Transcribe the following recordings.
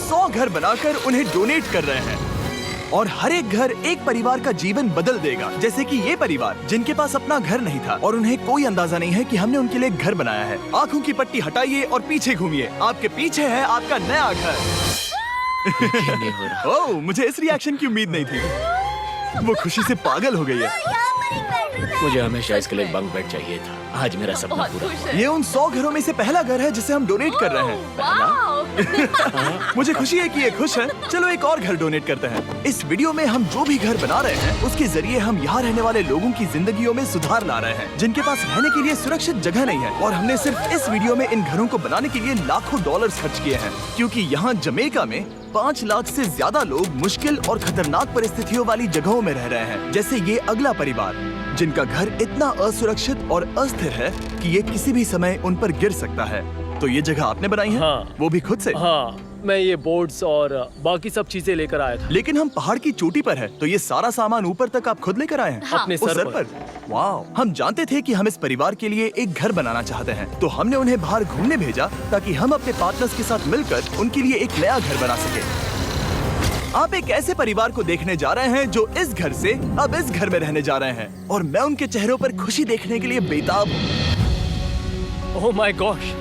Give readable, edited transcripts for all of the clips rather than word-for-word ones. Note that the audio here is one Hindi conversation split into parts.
100 घर बनाकर उन्हें डोनेट कर रहे हैं। और हर एक घर एक परिवार का जीवन बदल देगा, जैसे कि ये परिवार जिनके पास अपना घर नहीं था और उन्हें कोई अंदाजा नहीं है कि हमने उनके लिए घर बनाया है। आंखों की पट्टी हटाइए और पीछे घूमिए, आपके पीछे है आपका नया घर। ओह, मुझे इस रिएक्शन की उम्मीद नहीं थी। वो खुशी से पागल हो गई है। मुझे हमेशा इसके लिए बंक बेड चाहिए था। आज मेरा सपना पूरा हुआ। ये उन 100 घरों में से पहला घर है जिसे हम डोनेट कर रहे हैं। मुझे खुशी है कि ये खुश हैं। चलो एक और घर डोनेट करते हैं। इस वीडियो में हम जो भी घर बना रहे हैं उसके जरिए हम यहाँ रहने वाले लोगों की जिंदगियों में सुधार ला रहे हैं, जिनके पास रहने के लिए सुरक्षित जगह नहीं है। और हमने सिर्फ इस वीडियो में इन घरों को बनाने के लिए लाखों डॉलर खर्च किए हैं, क्योंकि यहाँ जमैका में 5 लाख से ज्यादा लोग मुश्किल और खतरनाक परिस्थितियों वाली जगहों में रह रहे हैं, जैसे ये अगला परिवार जिनका घर इतना असुरक्षित और अस्थिर है कि ये किसी भी समय उन पर गिर सकता है। तो ये जगह आपने बनाई है? हाँ। वो भी खुद से? हाँ, मैं ये बोर्ड्स और बाकी सब चीजें लेकर आया था। लेकिन हम पहाड़ की चोटी पर है, तो ये सारा सामान ऊपर तक आप खुद लेकर आए हैं? हाँ। अपने उस सर पर। वाह! हम जानते थे कि हम इस परिवार के लिए एक घर बनाना चाहते हैं, तो हमने उन्हें बाहर घूमने भेजा ताकि हम अपने पार्टनर्स के साथ मिलकर उनके लिए एक नया घर बना सके। आप एक ऐसे परिवार को देखने जा रहे हैं जो इस घर से अब इस घर में रहने जा रहे हैं, और मैं उनके चेहरों पर खुशी देखने के लिए बेताब हूँ। Oh my gosh!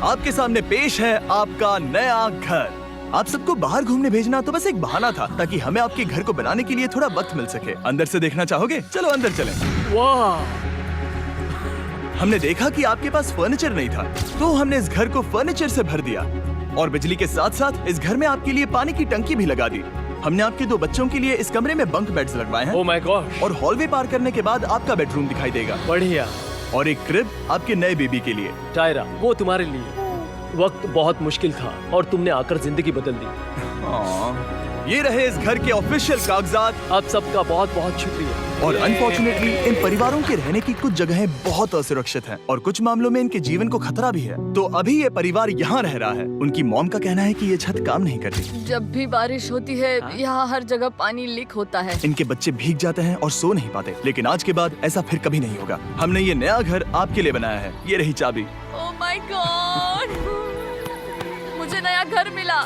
आपके सामने पेश है आपका नया घर। आप सबको बाहर घूमने भेजना तो बस एक बहाना था, ताकि हमें आपके घर को बनाने के लिए थोड़ा वक्त मिल सके। अंदर से देखना चाहोगे? चलो अंदर चलें। वाह! हमने देखा कि आपके पास फर्नीचर नहीं था, तो हमने इस घर को फर्नीचर से भर दिया, और बिजली के साथ साथ इस घर में आपके लिए पानी की टंकी भी लगा दी। हमने आपके 2 बच्चों के लिए इस कमरे में बंक बेड्स लगवाए हैं। Oh my gosh! और हॉलवे पार करने के बाद आपका बेडरूम दिखाई देगा। बढ़िया। और एक क्रिब आपके नए बेबी के लिए। टायरा, वो तुम्हारे लिए। वक्त बहुत मुश्किल था और तुमने आकर जिंदगी बदल दी। ये रहे इस घर के ऑफिशियल कागजात। आप सबका बहुत बहुत शुक्रिया। और अनफॉर्चुनेटली इन परिवारों के रहने की कुछ जगहें बहुत असुरक्षित हैं, और कुछ मामलों में इनके जीवन को खतरा भी है। तो अभी ये परिवार यहाँ रह रहा है। उनकी मॉम का कहना है कि ये छत काम नहीं करती। जब भी बारिश होती है यहाँ हर जगह पानी लीक होता है। इनके बच्चे भीग जाते हैं और सो नहीं पाते, लेकिन आज के बाद ऐसा फिर कभी नहीं होगा। हमने ये नया घर आपके लिए बनाया है। ये रही चाबी। Oh my God! मुझे नया घर मिला।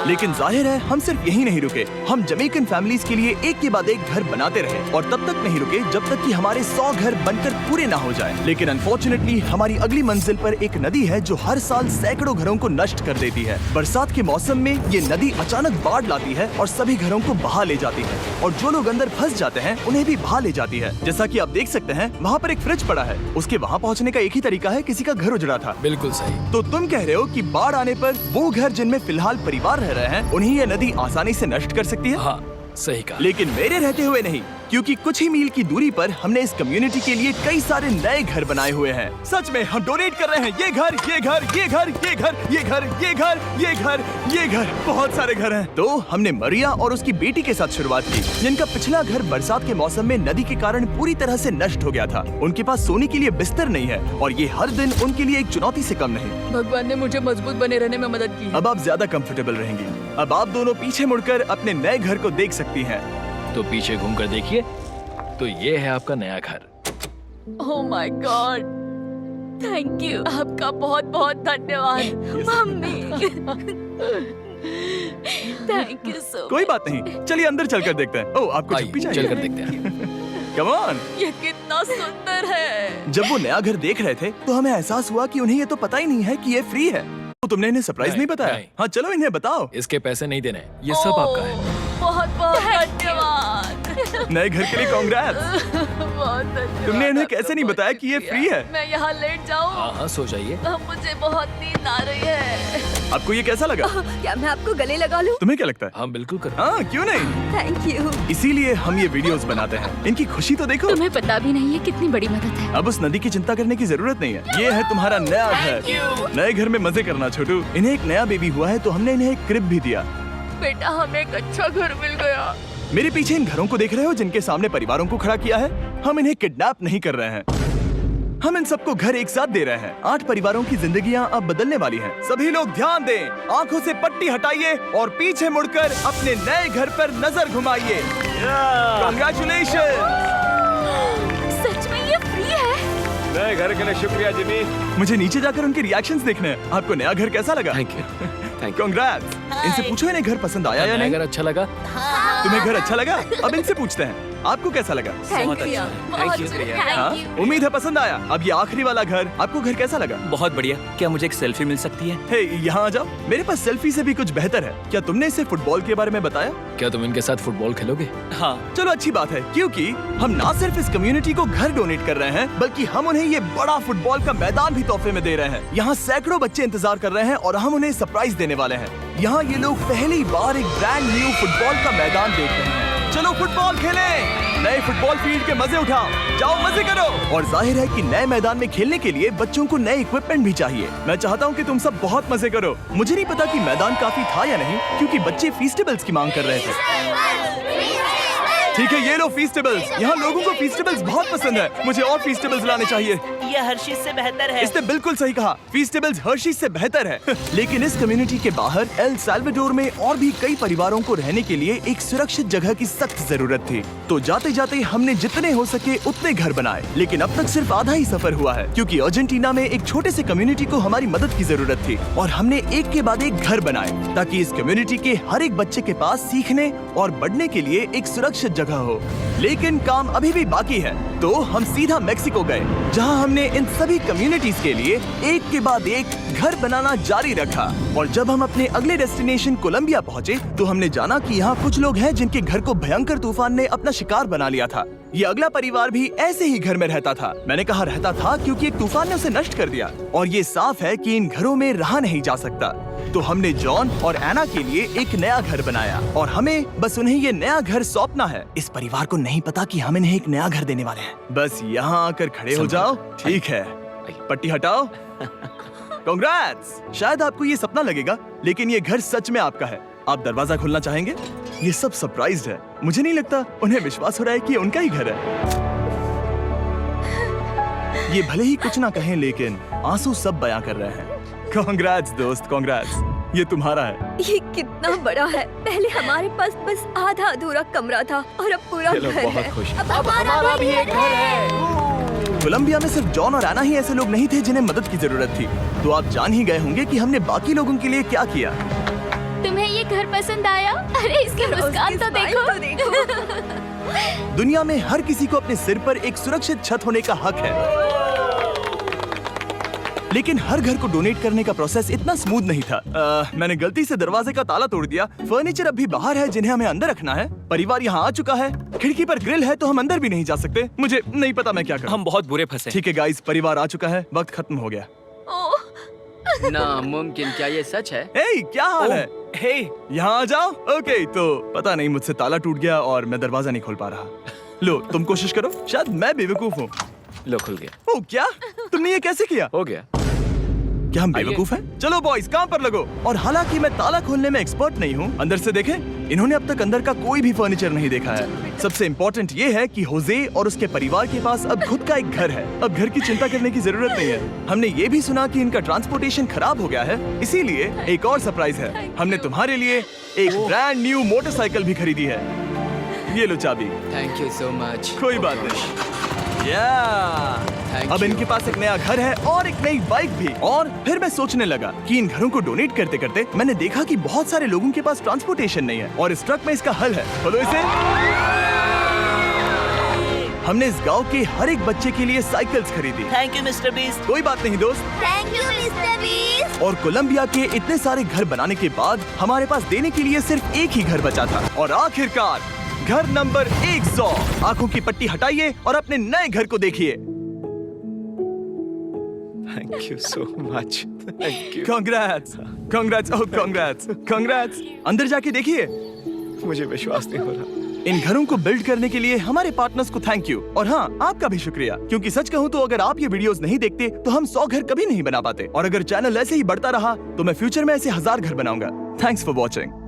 लेकिन जाहिर है हम सिर्फ यही नहीं रुके। हम जमैकन फैमिलीज के लिए एक के बाद एक घर बनाते रहे, और तब तक नहीं रुके जब तक कि हमारे 100 घर बनकर पूरे ना हो जाए। लेकिन अनफॉर्चुनेटली हमारी अगली मंजिल पर एक नदी है जो हर साल सैकड़ों घरों को नष्ट कर देती है। बरसात के मौसम में ये नदी अचानक बाढ़ लाती है और सभी घरों को बहा ले जाती है, और जो लोग अंदर फंस जाते हैं उन्हें भी बहा ले जाती है। जैसा कि आप देख सकते हैं वहाँ पर एक फ्रिज पड़ा है। उसके वहाँ पहुँचने का एक ही तरीका है, किसी का घर उजड़ा था। बिल्कुल सही। तो तुम कह रहे हो कि बाढ़ आने पर वो घर जिनमें फिलहाल परिवार रह रहे हैं उन्हें ये नदी आसानी से नष्ट कर सकती है? हाँ, सही कहा। लेकिन मेरे रहते हुए नहीं, क्योंकि कुछ ही मील की दूरी पर हमने इस कम्युनिटी के लिए कई सारे नए घर बनाए हुए हैं। सच में हम डोनेट कर रहे हैं। ये घर, ये घर, ये घर, ये घर, ये घर, ये घर, ये घर, ये घर, बहुत सारे घर हैं। तो हमने मरिया और उसकी बेटी के साथ शुरुआत की, जिनका पिछला घर बरसात के मौसम में नदी के कारण पूरी तरह से नष्ट हो गया था। उनके पास सोने के लिए बिस्तर नहीं है, और ये हर दिन उनके लिए एक चुनौती से कम नहीं। भगवान ने मुझे मजबूत बने रहने में मदद की। अब आप ज्यादा कंफर्टेबल रहेंगी। अब आप दोनों पीछे मुड़कर अपने नए घर को देख सकती हैं। तो पीछे घूमकर देखिए, तो ये है आपका नया घर। Oh my God! Thank you. आपका बहुत बहुत धन्यवाद मम्मी। Thank you so. कोई बात नहीं, चलिए अंदर चलकर देखते हैं। ओह, आपको आइए, चुप्पी चाहिए? चलकर देखते हैं। Come on. ये कितना सुंदर है। जब वो नया घर देख रहे थे तो हमें एहसास हुआ कि उन्हें ये तो पता ही नहीं है कि ये फ्री है। तो तुमने इन्हें सरप्राइज नहीं बताया? नहीं। हाँ, चलो इन्हें बताओ। इसके पैसे नहीं देने, ये सब आपका है। बहुत बहुत धन्यवाद। नए घर के लिए कांग्रेट्स। बहुत धन्यवाद। तुमने इन्हें कैसे नहीं बताया कि ये फ्री है? मैं यहाँ लेट जाऊँ? हाँ हाँ, सो जाइए। मुझे बहुत नींद आ रही है। आपको ये कैसा लगा? क्या मैं आपको गले लगा लूं? तुम्हें क्या लगता है? हाँ बिल्कुल कर। हाँ, क्यों नहीं? Thank you. इसीलिए हम ये वीडियोस बनाते हैं। इनकी खुशी तो देखो। तुम्हें पता भी नहीं है कितनी बड़ी मदद है। अब उस नदी की चिंता करने की जरूरत नहीं है। ये है तुम्हारा नया घर। नए घर में मजे करना छोटू। इन्हें एक नया बेबी हुआ है, तो हमने इन्हें एक क्रिब भी दिया। बेटा, हमें एक अच्छा घर मिल गया। मेरे पीछे इन घरों को देख रहे हो जिनके सामने परिवारों को खड़ा किया है? हम इन्हें किडनैप नहीं कर रहे हैं। हम इन सबको घर एक साथ दे रहे हैं। 8 परिवारों की जिंदगियां अब बदलने वाली हैं। सभी लोग ध्यान दें, आंखों से पट्टी हटाइए और पीछे मुड़कर अपने नए घर पर नजर घुमाइए। कांग्रेचुलेशन! सच में ये फ्री है? नए घर के लिए शुक्रिया जिमी। मुझे नीचे जाकर उनके रिएक्शंस देखने हैं। आपको नया घर कैसा लगा? Thank you. Thank you. Congrats. इनसे पूछो इन्हें घर पसंद आया या नहीं। अगर अच्छा लगा तुम्हें घर अच्छा लगा? अब इनसे पूछते हैं आपको कैसा लगा? बहुत अच्छा है। Thank you. हाँ? उम्मीद है पसंद आया। अब ये आखिरी वाला घर, आपको घर कैसा लगा? बहुत बढ़िया। क्या मुझे एक सेल्फी मिल सकती है? हे, यहाँ आ जाओ। मेरे पास सेल्फी से भी कुछ बेहतर है। क्या तुमने इसे फुटबॉल के बारे में बताया? क्या तुम इनके साथ फुटबॉल खेलोगे? हाँ। चलो अच्छी बात है, क्योंकि हम ना सिर्फ इस कम्युनिटी को घर डोनेट कर रहे हैं, बल्कि हम उन्हें ये बड़ा फुटबॉल का मैदान भी तोहफे में दे रहे हैं। यहाँ सैकड़ों बच्चे इंतजार कर रहे हैं और हम उन्हें सरप्राइज देने वाले हैं। यहाँ ये लोग पहली बार एक ब्रांड न्यू फुटबॉल का मैदान देख रहे हैं। चलो फुटबॉल खेलें, नए फुटबॉल फील्ड के मजे उठाओ, जाओ मजे करो। और जाहिर है कि नए मैदान में खेलने के लिए बच्चों को नए इक्विपमेंट भी चाहिए। मैं चाहता हूँ कि तुम सब बहुत मजे करो। मुझे नहीं पता कि मैदान काफी था या नहीं, क्योंकि बच्चे फीस्टेबल्स की मांग कर रहे थे। ठीक है, ये लो फीस्टेबल्स। यहाँ लोगों को फीस्टेबल्स बहुत पसंद है। मुझे और फीस्टेबल्स लाने चाहिए। ये हर्शीज से बेहतर है। इसने बिल्कुल सही कहा, फीस्टेबल्स हर्शीज से बेहतर है। लेकिन इस कम्युनिटी के बाहर एल साल्वाडोर में और भी कई परिवारों को रहने के लिए एक सुरक्षित जगह की सख्त जरूरत थी। तो जाते जाते हमने जितने हो सके उतने घर बनाए, लेकिन अब तक सिर्फ आधा ही सफर हुआ है, क्योंकि अर्जेंटीना में एक छोटे से कम्युनिटी को हमारी मदद की जरूरत थी। और हमने एक के बाद एक घर बनाए, ताकि इस कम्युनिटी के हर एक बच्चे के पास सीखने और बढ़ने के लिए एक सुरक्षित जगह हो। लेकिन काम अभी भी बाकी है, तो हम सीधा मेक्सिको गए, जहां हमने इन सभी कम्युनिटीज के लिए एक के बाद एक घर बनाना जारी रखा। और जब हम अपने अगले डेस्टिनेशन कोलंबिया पहुंचे, तो हमने जाना कि यहाँ कुछ लोग हैं जिनके घर को भयंकर तूफान ने अपना शिकार बना लिया था। ये अगला परिवार भी ऐसे ही घर में रहता था। मैंने कहा रहता था, क्योंकि एक तूफान ने उसे नष्ट कर दिया, और ये साफ है कि इन घरों में रहा नहीं जा सकता। तो हमने जॉन और एना के लिए एक नया घर बनाया, और हमें बस उन्हें ये नया घर सौंपना है। इस परिवार को नहीं पता कि हम इन्हें एक नया घर देने वाले हैं। बस यहाँ आकर खड़े हो जाओ। ठीक है, पट्टी हटाओ। कांग्रेट्स। शायद आपको ये सपना लगेगा, लेकिन ये घर सच में आपका है। आप दरवाजा खोलना चाहेंगे? ये सब सरप्राइज्ड है। मुझे नहीं लगता उन्हें विश्वास हो रहा है कि ये उनका ही घर है। ये भले ही कुछ ना कहें, लेकिन आंसू सब बयां कर रहे हैं। कांग्रेट्स दोस्त, कांग्रेट्स। ये तुम्हारा है। ये कितना बड़ा है। पहले हमारे पास बस आधा अधूरा कमरा था और अब पूरा ये लोग घर बहुत है। खुश हैं। अब हमारा भी एक घर है। कोलंबिया में सिर्फ जॉन और एना ही ऐसे लोग नहीं थे जिन्हें मदद की जरूरत थी। तो आप जान ही गए होंगे कि हमने बाकी लोगों के लिए क्या किया। तुम्हें ये घर पसंद आया? अरे इसकी मुस्कान तो देखो। दुनिया में हर किसी को अपने सिर पर एक सुरक्षित छत होने का हक है, लेकिन हर घर को डोनेट करने का प्रोसेस इतना स्मूथ नहीं था। मैंने गलती से दरवाजे का ताला तोड़ दिया। फर्नीचर अब भी बाहर है जिन्हें हमें अंदर रखना है। परिवार यहाँ आ चुका है। खिड़की पर ग्रिल है, तो हम अंदर भी नहीं जा सकते। मुझे नहीं पता मैं क्या करूं। हम बहुत बुरे फंसे। ठीक है गाइस, परिवार आ चुका है, वक्त खत्म हो गया। नामुमकिन, क्या ये सच है? हे, क्या हाल है? हे, यहाँ आ जाओ। ओके, तो पता नहीं मुझसे ताला टूट गया और मैं दरवाजा नहीं खोल पा रहा। लो, तुम कोशिश करो, शायद मैं बेवकूफ हूँ। लो, खुल गया। ओ क्या? तुमने ये कैसे किया? हो गया। क्या हम बेवकूफ हैं? चलो बॉयज, काम पर लगो। और हालांकि मैं ताला खोलने में एक्सपर्ट नहीं हूँ, अंदर से देखें, इन्होंने अब तक अंदर का कोई भी फर्नीचर नहीं देखा है। सबसे इम्पोर्टेंट ये है कि होजे और उसके परिवार के पास अब खुद का एक घर है। अब घर की चिंता करने की जरूरत नहीं है। हमने ये भी सुना कि इनका ट्रांसपोर्टेशन खराब हो गया है, इसीलिए एक और सरप्राइज है। हमने तुम्हारे लिए एक ब्रांड न्यू मोटरसाइकिल भी खरीदी है। ये लो चाबी। Thank you so much. कोई बात नहीं। अब इनके पास एक नया घर है और एक नई बाइक भी। और फिर मैं सोचने लगा कि इन घरों को डोनेट करते करते मैंने देखा कि बहुत सारे लोगों के पास ट्रांसपोर्टेशन नहीं है, और इस ट्रक में इसका हल है। खोलो इसे। हमने इस गांव के हर एक बच्चे के लिए साइकिल्स खरीदी। Thank you mister beast. कोई बात नहीं दोस्त। Thank you mister beast. और कोलंबिया के इतने सारे घर बनाने के बाद हमारे पास देने के लिए सिर्फ एक ही घर बचा था। और आखिरकार घर नंबर 100। आंखों की पट्टी हटाइए और अपने नए घर को देखिए। Thank you so much. Thank you. Congrats, congrats, oh congrats, congrats. अंदर जाके देखिए। मुझे विश्वास नहीं हो रहा। इन घरों को बिल्ड करने के लिए हमारे पार्टनर्स को थैंक यू। और हाँ, आपका भी शुक्रिया, क्योंकि सच कहूँ तो अगर आप ये वीडियोस नहीं देखते तो हम 100 घर कभी नहीं बना पाते। और अगर चैनल ऐसे ही बढ़ता रहा तो मैं फ्यूचर में ऐसे 1000 घर बनाऊंगा। Thanks for watching.